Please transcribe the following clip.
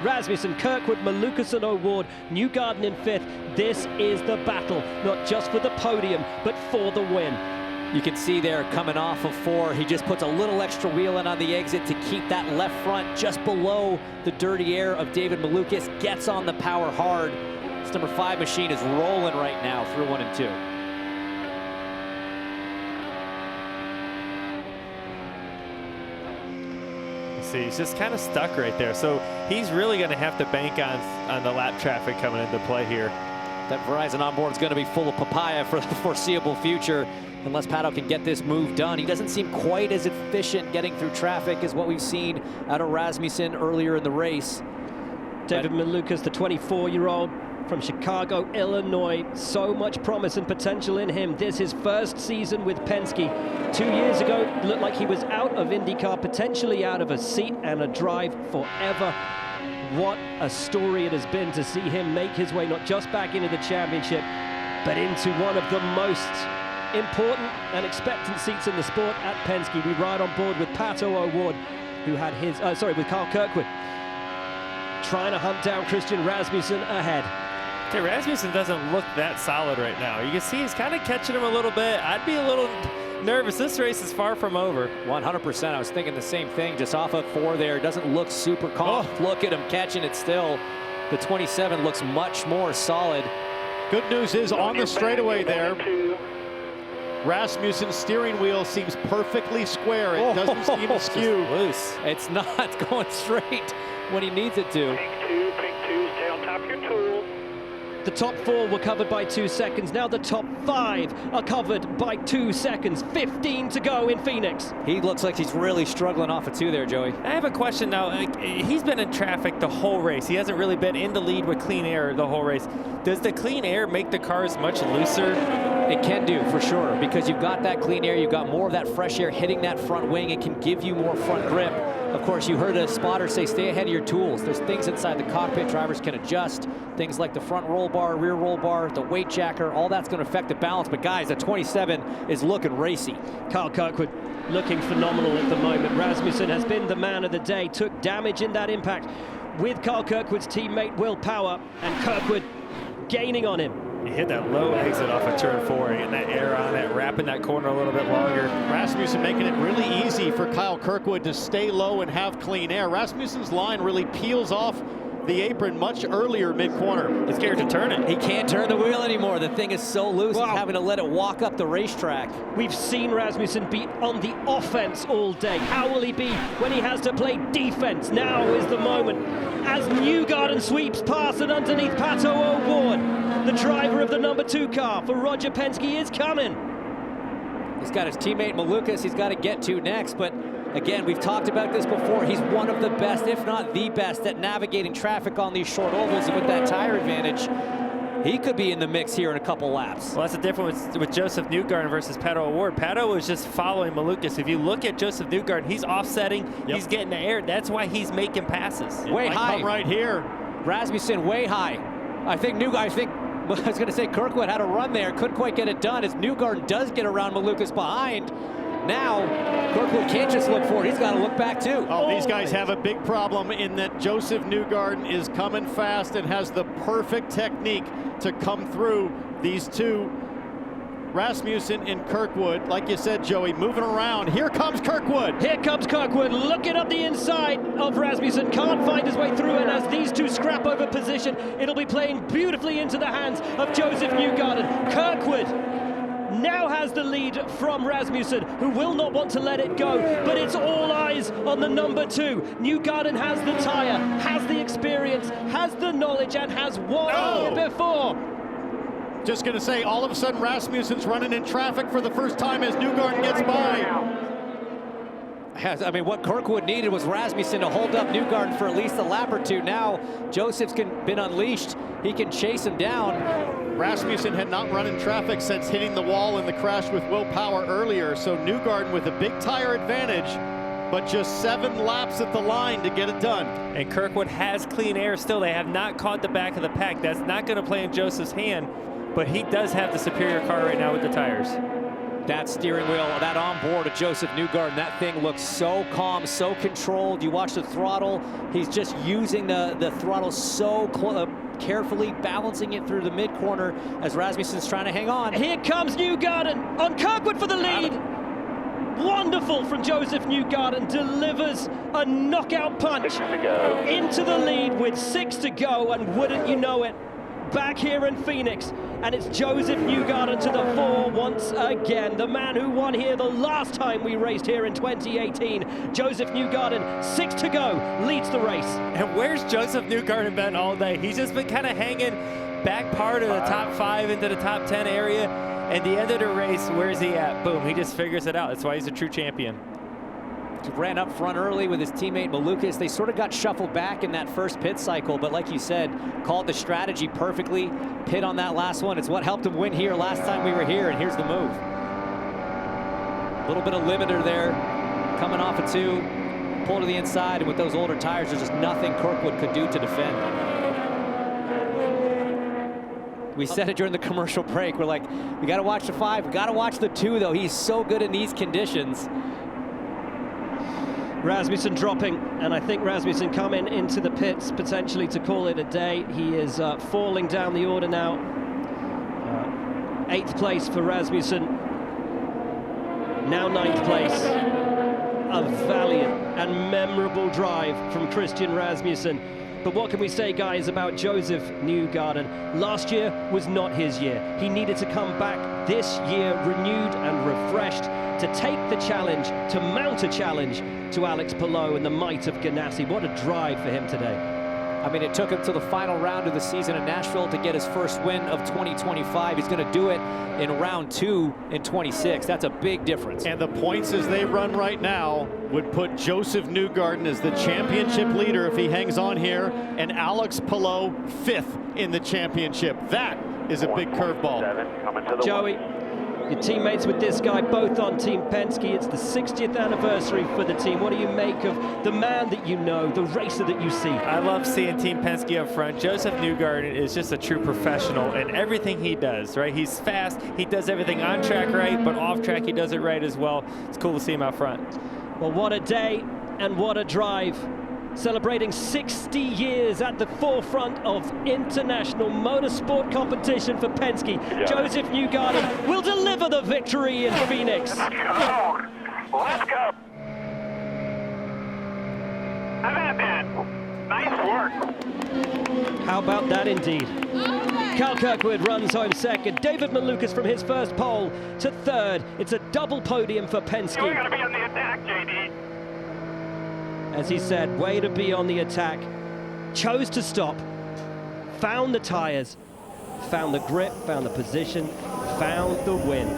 Rasmussen, Kirkwood, Malucas and O'Ward, Newgarden in 5th. This is the battle, not just for the podium, but for the win. You can see there coming off of 4, he just puts a little extra wheel in on the exit to keep that left front just below the dirty air of David Malucas, gets on the power hard. This number 5 machine is rolling right now through 1 and 2. See, he's just kind of stuck right there. So he's really going to have to bank on the lap traffic coming into play here. That Verizon onboard is going to be full of papaya for the foreseeable future unless Pato can get this move done. He doesn't seem quite as efficient getting through traffic as what we've seen out of Rasmussen earlier in the race. David Malucas, the 24-year-old from Chicago, Illinois. So much promise and potential in him. This is his first season with Penske. 2 years ago, it looked like he was out of INDYCAR, potentially out of a seat and a drive forever. What a story it has been to see him make his way not just back into the championship, but into one of the most important and expectant seats in the sport at Penske. We ride on board with Pato O'Ward, who had his, with Carl Kirkwood, trying to hunt down Christian Rasmussen ahead. Okay, Rasmussen doesn't look that solid right now. You can see he's kind of catching him a little bit. I'd be a little nervous. This race is far from over. 100%. I was thinking the same thing. Just off of 4 there. Doesn't look super calm. Oh. Look at him catching it still. The 27 looks much more solid. Good news is on the straightaway there, Rasmussen's steering wheel seems perfectly square. It doesn't seem askew. Loose. It's not going straight when he needs it to. Pink two's down top your tool. The top 4 were covered by 2 seconds. Now the top 5 are covered by 2 seconds. 15 to go in Phoenix. He looks like he's really struggling off of 2 there, Joey. I have a question now. He's been in traffic the whole race. He hasn't really been in the lead with clean air the whole race. Does the clean air make the cars much looser? It can do, for sure, because you've got that clean air, you've got more of that fresh air hitting that front wing. It can give you more front grip. Of course, you heard a spotter say, stay ahead of your tools. There's things inside the cockpit drivers can adjust. Things like the front roll bar, rear roll bar, the weight jacker, all that's going to affect the balance. But guys, the 27 is looking racy. Carl Kirkwood looking phenomenal at the moment. Rasmussen has been the man of the day, took damage in that impact with Carl Kirkwood's teammate Will Power, and Kirkwood gaining on him. He hit that low exit off of turn 4, getting that air on it, wrapping that corner a little bit longer. Rasmussen making it really easy for Kyle Kirkwood to stay low and have clean air. Rasmussen's line really peels off the apron much earlier mid-corner. He's scared to turn it. He can't turn the wheel anymore. The thing is so loose, He's having to let it walk up the racetrack. We've seen Rasmussen be on the offense all day. How will he be when he has to play defense? Now is the moment. As Newgarden sweeps past and underneath Pato O'Ward, the driver of the number 2 car for Roger Penske is coming. He's got his teammate Malucas he's got to get to next, but again, we've talked about this before. He's one of the best, if not the best, at navigating traffic on these short ovals, and with that tire advantage, he could be in the mix here in a couple laps. Well, that's the difference with Josef Newgarden versus Pato O'Ward. Pato was just following Malucas. If you look at Josef Newgarden, he's offsetting, he's getting the air. That's why he's making passes. Way high. Right here. Rasmussen way high. I was going to say Kirkwood had a run there, couldn't quite get it done as Newgarden does get around Malucas behind. Now, Kirkwood can't just look forward, he's got to look back too. Oh, these guys have a big problem in that Josef Newgarden is coming fast and has the perfect technique to come through these two. Rasmussen and Kirkwood, like you said, Joey, moving around. Here comes Kirkwood. Here comes Kirkwood, looking up the inside of Rasmussen. Can't find his way through, and as these two scrap over position, it'll be playing beautifully into the hands of Josef Newgarden. Kirkwood now has the lead from Rasmussen, who will not want to let it go, but it's all eyes on the number 2. Newgarden has the tire, has the experience, has the knowledge, and has won before. Just going to say, all of a sudden, Rasmussen's running in traffic for the first time as Newgarden gets by. I mean, what Kirkwood needed was Rasmussen to hold up Newgarden for at least a lap or 2. Now, Josef's been unleashed. He can chase him down. Rasmussen had not run in traffic since hitting the wall in the crash with Will Power earlier, so Newgarden with a big tire advantage, but just 7 laps at the line to get it done. And Kirkwood has clean air still. They have not caught the back of the pack. That's not going to play in Josef's hand, but he does have the superior car right now with the tires. That steering wheel, that onboard of Josef Newgarden, that thing looks so calm, so controlled. You watch the throttle, he's just using the throttle so carefully, balancing it through the mid-corner as Rasmussen's trying to hang on. Here comes Newgarden on Kirkwood for the lead. Wonderful from Josef Newgarden, delivers a knockout punch into the lead with 6 to go, and wouldn't you know it, back here in Phoenix, and it's Josef Newgarden to the fore once again. The man who won here the last time we raced here in 2018. Josef Newgarden, 6 to go, leads the race. And where's Josef Newgarden been all day? He's just been kind of hanging back part of the top 5 into the top 10 area. At the end of the race, where's he at? Boom, he just figures it out. That's why he's a true champion. He ran up front early with his teammate Malucas. They sort of got shuffled back in that first pit cycle, but like you said, called the strategy perfectly. Pit on that last one. It's what helped him win here last time we were here, and here's the move. A little bit of limiter there, coming off a 2, pull to the inside, and with those older tires, there's just nothing Kirkwood could do to defend. We said it during the commercial break. We're like, we got to watch the 5, we got to watch the 2, though. He's so good in these conditions. Rasmussen dropping, and I think Rasmussen coming into the pits potentially to call it a day. He is falling down the order now. 8th place for Rasmussen, now 9th place. A valiant and memorable drive from Christian Rasmussen. But what can we say, guys, about Josef Newgarden? Last year was not his year. He needed to come back this year renewed and refreshed to take the challenge, to mount a challenge to Alex Palou and the might of Ganassi. What a drive for him today. I mean, it took him to the final round of the season in Nashville to get his first win of 2025. He's going to do it in round 2 in 26. That's a big difference. And the points as they run right now would put Josef Newgarden as the championship leader if he hangs on here, and Alex Palou 5th in the championship. That is a big curveball. Joey, your teammates with this guy, both on Team Penske. It's the 60th anniversary for the team. What do you make of the man that you know, the racer that you see? I love seeing Team Penske up front. Josef Newgarden is just a true professional in everything he does, right? He's fast, he does everything on track right, but off track he does it right as well. It's cool to see him out front. Well, what a day and what a drive. Celebrating 60 years at the forefront of international motorsport competition for Penske. Josef Newgarden will deliver the victory in Phoenix. Let's go. Let's go. How about that? Nice work. How about that indeed? Cal Kirkwood runs home 2nd. David Malucas from his first pole to 3rd. It's a double podium for Penske. We're going to be on the attack, JD. As he said, way to be on the attack. Chose to stop, found the tires, found the grip, found the position, found the win.